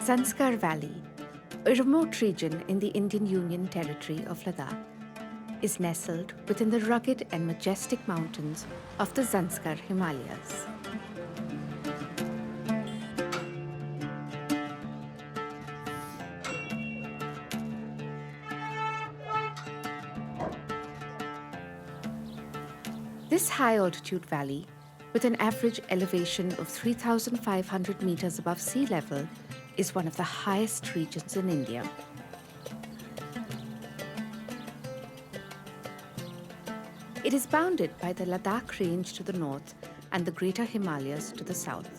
Zanskar Valley, a remote region in the Indian Union territory of Ladakh, is nestled within the rugged and majestic mountains of the Zanskar Himalayas. This high-altitude valley, with an average elevation of 3,500 meters above sea level, is one of the highest regions in India. It is bounded by the Ladakh range to the north and the Greater Himalayas to the south.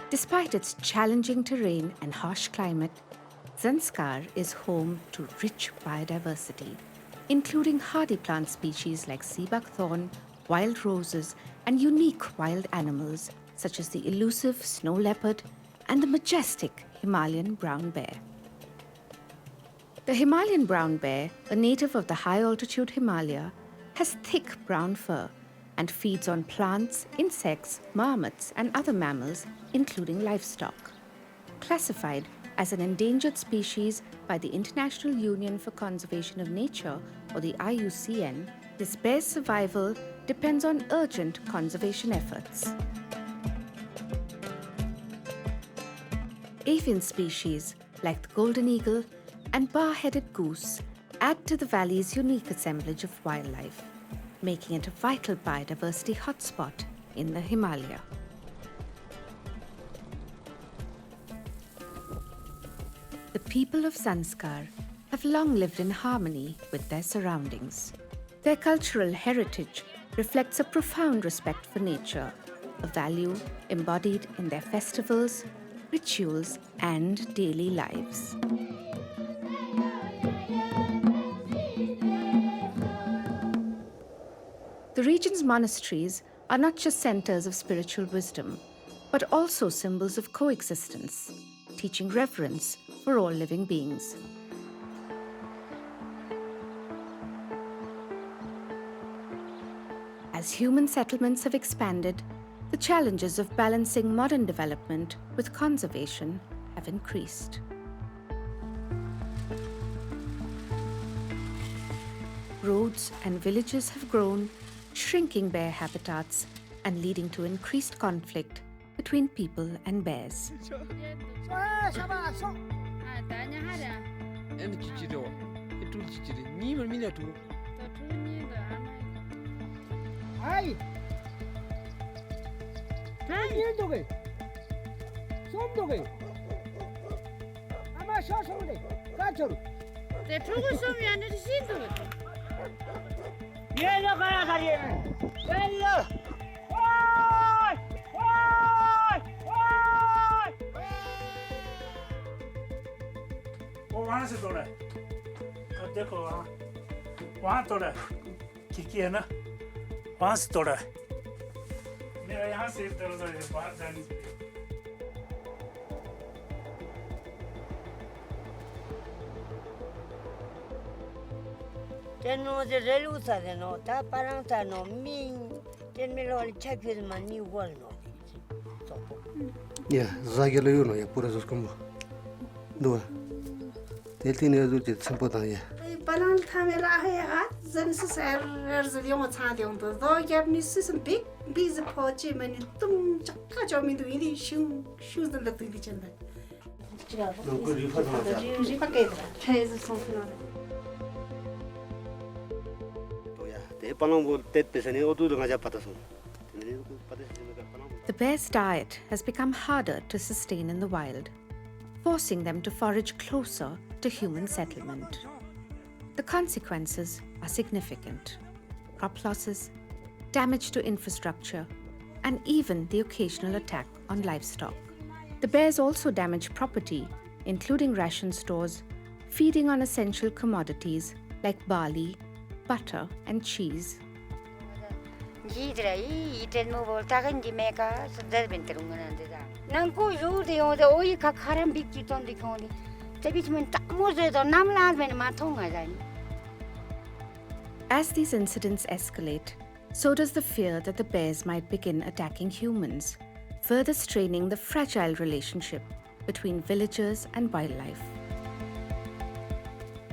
Despite its challenging terrain and harsh climate, Zanskar is home to rich biodiversity, including hardy plant species like sea buckthorn, wild roses, and unique wild animals such as the elusive snow leopard and the majestic Himalayan brown bear. The Himalayan brown bear, a native of the high-altitude Himalaya, has thick brown fur and feeds on plants, insects, marmots, and other mammals, including livestock. Classified as an endangered species by the International Union for Conservation of Nature, or the IUCN, this bear's survival depends on urgent conservation efforts. Avian species like the golden eagle and bar-headed goose add to the valley's unique assemblage of wildlife, making it a vital biodiversity hotspot in the Himalaya. The people of Zanskar have long lived in harmony with their surroundings. Their cultural heritage reflects a profound respect for nature, a value embodied in their festivals, rituals, and daily lives. The region's monasteries are not just centers of spiritual wisdom, but also symbols of coexistence, teaching reverence for all living beings. As human settlements have expanded, the challenges of balancing modern development with conservation have increased. Roads and villages have grown, shrinking bear habitats and leading to increased conflict between people and bears. वहाँ से तोड़ा है अब देखो वहाँ तोड़ा है की है ना वहाँ से तोड़ा है मेरा यहाँ से इधर उधर बाहर जाने से Tenno de reluta de no, ta paranta no min, ten me lo check with my new wall no. Yeah, zagelo you know, ya pura sus como. Dua. Teltini azu jet simpotan ya. Balan thamela ha zansu sar zaliyo ma chade on to do yab ni sis big busy poche mani tum chakka jomi do ini shoes dan la tu bi chanda. No ko rifa na. Rifa ke dra. Chaiz son The bear's diet has become harder to sustain in the wild, forcing them to forage closer to human settlement. The consequences are significant: crop losses, damage to infrastructure, and even the occasional attack on livestock. The bears also damage property, including ration stores, feeding on essential commodities like barley, butter, and cheese. As these incidents escalate, So does the fear that the bears might begin attacking humans, further straining the fragile relationship between villagers and wildlife.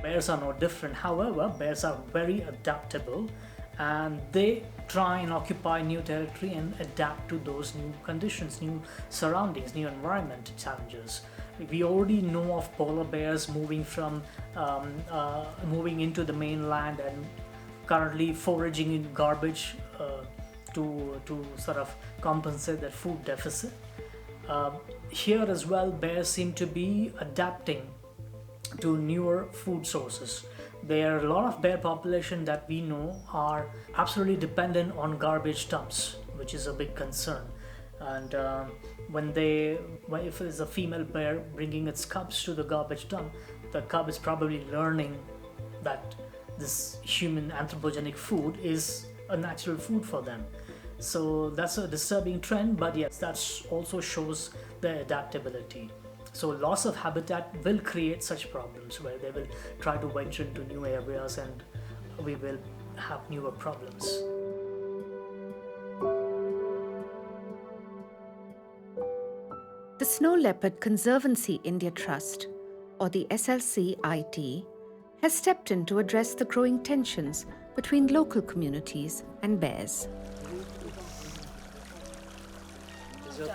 Bears are no different. However, bears are very adaptable and they try and occupy new territory and adapt to those new conditions, new surroundings, new environment challenges. We already know of polar bears moving into the mainland and currently foraging in garbage to sort of compensate that food deficit. Here as well, bears seem to be adapting to newer food sources. There are a lot of bear population that we know are absolutely dependent on garbage dumps, which is a big concern. And if it's a female bear bringing its cubs to the garbage dump, the cub is probably learning that this human anthropogenic food is a natural food for them. So that's a disturbing trend, but yes, that also shows their adaptability. So loss of habitat will create such problems where they will try to venture into new areas and we will have newer problems. The Snow Leopard Conservancy India Trust, or the SLCIT, has stepped in to address the growing tensions between local communities and bears. The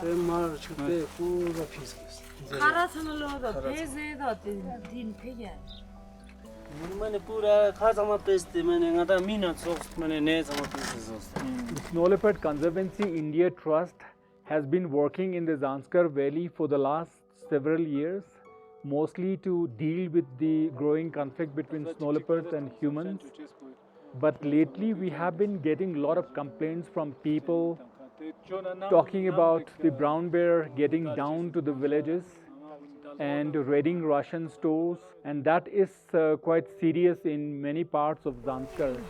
Snow Leopard Conservancy India Trust has been working in the Zanskar Valley for the last several years, mostly to deal with the growing conflict between snow leopards and humans. But lately we have been getting a lot of complaints from people talking about the brown bear getting down to the villages and raiding Russian stores, and that is quite serious in many parts of Zanskar.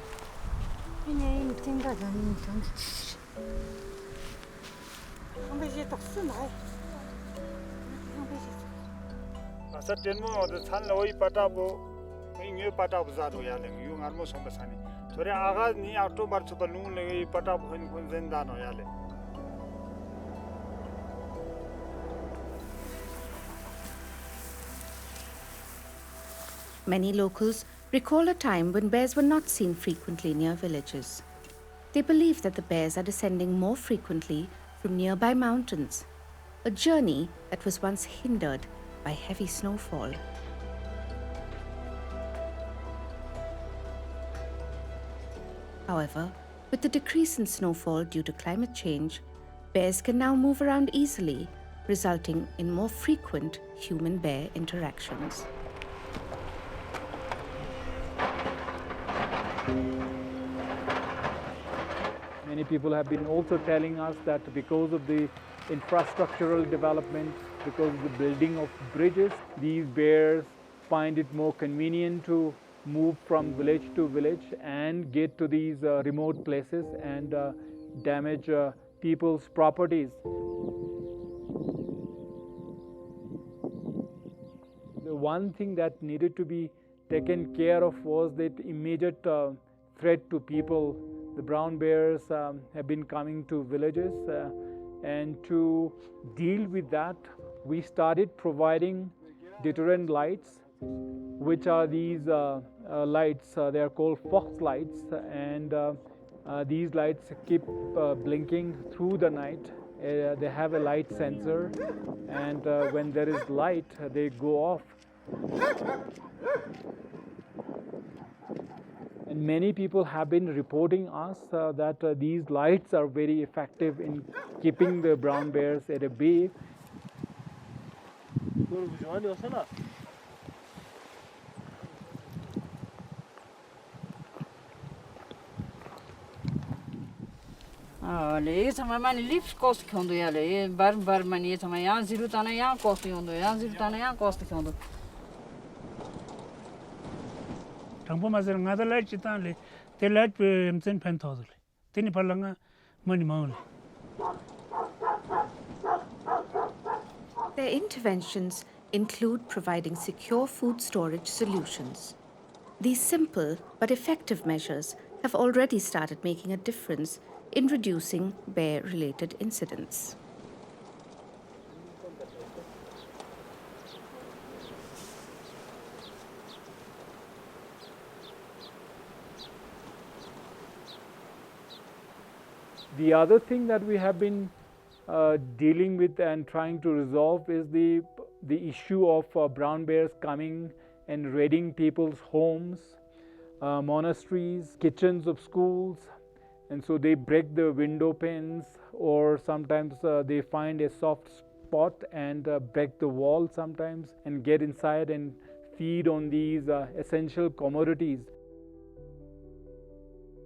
Many locals recall a time when bears were not seen frequently near villages. They believe that the bears are descending more frequently from nearby mountains, a journey that was once hindered by heavy snowfall. However, with the decrease in snowfall due to climate change, bears can now move around easily, resulting in more frequent human-bear interactions. Many people have been also telling us that because of the infrastructural development, because of the building of bridges, these bears find it more convenient to move from village to village and get to these remote places and damage people's properties. The one thing that needed to be taken care of was that immediate threat to people. The brown bears have been coming to villages, and to deal with that, we started providing deterrent lights, which are these lights. They are called fox lights, and these lights keep blinking through the night. They have a light sensor, and when there is light, they go off. And many people have been reporting us that these lights are very effective in keeping the brown bears at a bay. Le sama mani lips cost kyondo ya le bar mani sama ya ziru tana ya cost yondo ya ziru tana ya cost kyondo. Tangpo mazir nga da light chitan le, te light pe mtsen pen thozo le. Tini pala nga mani mao le. Their interventions include providing secure food storage solutions. These simple but effective measures have already started making a difference in reducing bear-related incidents. The other thing that we have been dealing with and trying to resolve is the issue of brown bears coming and raiding people's homes, monasteries, kitchens of schools, and so they break the window panes, or sometimes they find a soft spot and break the wall sometimes and get inside and feed on these essential commodities.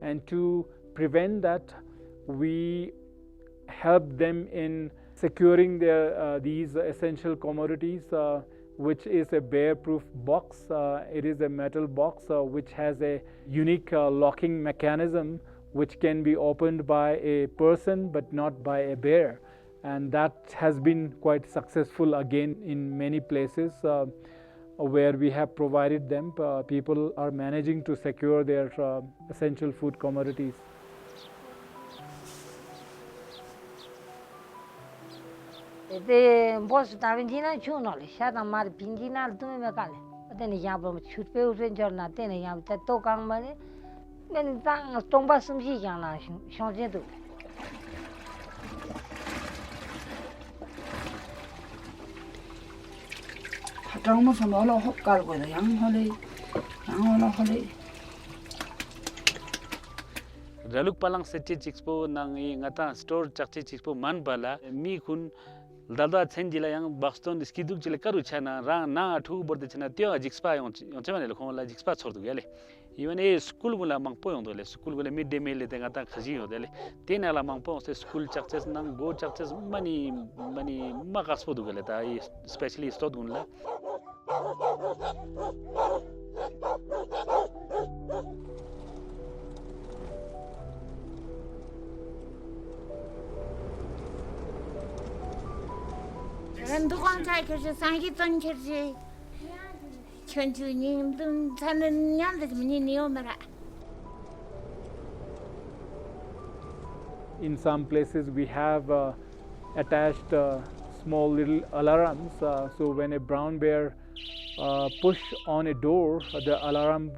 And to prevent that, we help them in securing their these essential commodities, which is a bear-proof box. It is a metal box which has a unique locking mechanism which can be opened by a person but not by a bear, and that has been quite successful again in many places where we have provided them. People are managing to secure their essential food commodities. The boss Davindina Chunoli, Shatamar Pingina, Dumimacale, but then a yam should pay Ranger Latin, a yam that tokang money, then a tomba some Jana, Changedu. Trauma from all of Hopkal with a young holly, Raluk palang sechi chixpo nang ngata store chakchi chixpo man bala mi khun dada chenjila yang Boston skiduk jile karu chana ra na thu borde chana tyo jixpa yon chema le khon la jixpa chordu gele even a school gula mangpo yon dole school gula midday meal le ngata khaji yo dele tena la mangpo se school chakches nang go chakches mani makas podu gele ta especially stot gunla Dukan kai kerja sangi ton kerja, contoh ni dun sana nyanda ni niomera. In some places we have attached small little alarms, so when a brown bear push on a door, the alarm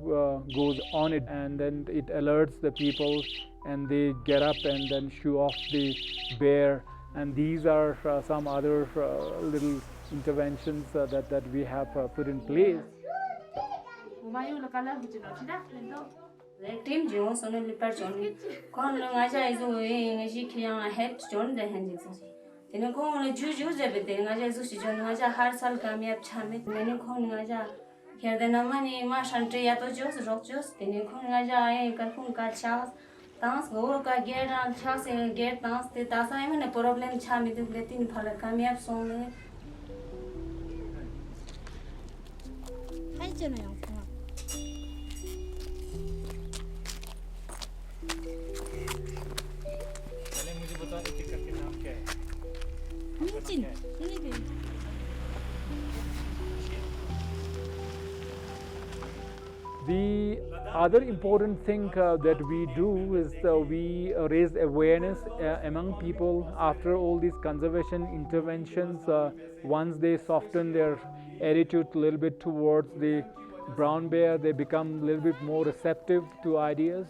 goes on it and then it alerts the people and they get up and then shoo off the bear. And these are some other little interventions that we have put in place. Team Jones on a Leopard Johnny. Con Langaja is away and she can help John the Hendrix. Then a con a Jew everything. I just John Naja Harsal Kamiab Chamit, many con Naja. Here the Namani Mash and Triato Jos, Rock Jos, then you con Naja, Kalpun Cat Charles. Dance go ka get and chance and get dance the dasa even a problem chami to let in Pala Kamiab song. I don't know. मुझे बता इस ticket के नाम क्या है The other important thing that we do is we raise awareness among people after all these conservation interventions. Once they soften their attitude a little bit towards the brown bear, they become a little bit more receptive to ideas,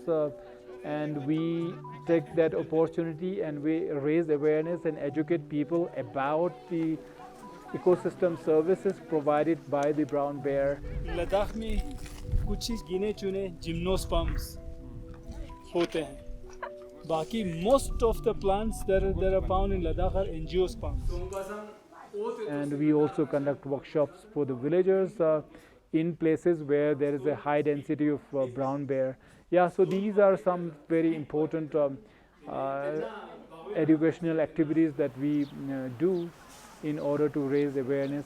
and we take that opportunity and we raise awareness and educate people about the ecosystem services provided by the brown bear. Ladakh में कुछ ही गिने चुने gymnosperms होते हैं बाकी most of the plants that are found in Ladakh are angiosperms. And we also conduct workshops for the villagers in places where there is a high density of brown bear. Yeah, so these are some very important educational activities that we do in order to raise awareness.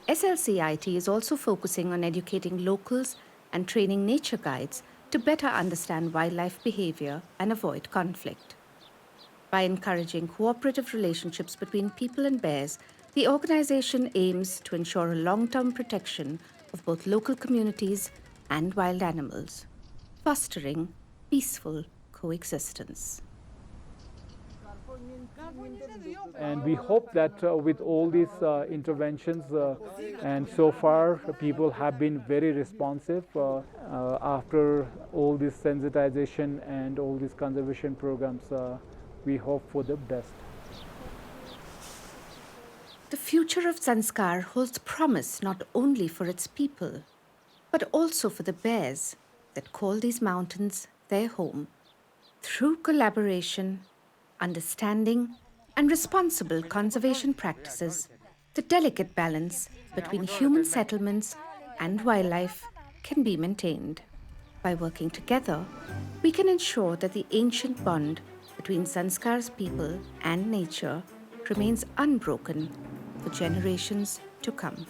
SLCIT is also focusing on educating locals and training nature guides to better understand wildlife behavior and avoid conflict. By encouraging cooperative relationships between people and bears, the organization aims to ensure a long-term protection of both local communities and wild animals. fostering peaceful coexistence. And we hope that with all these interventions, and so far people have been very responsive after all this sensitization and all these conservation programs, we hope for the best. The future of Zanskar holds promise not only for its people, but also for the bears that call these mountains their home. Through collaboration, understanding, and responsible conservation practices, the delicate balance between human settlements and wildlife can be maintained. By working together, we can ensure that the ancient bond between Zanskar's people and nature remains unbroken for generations to come.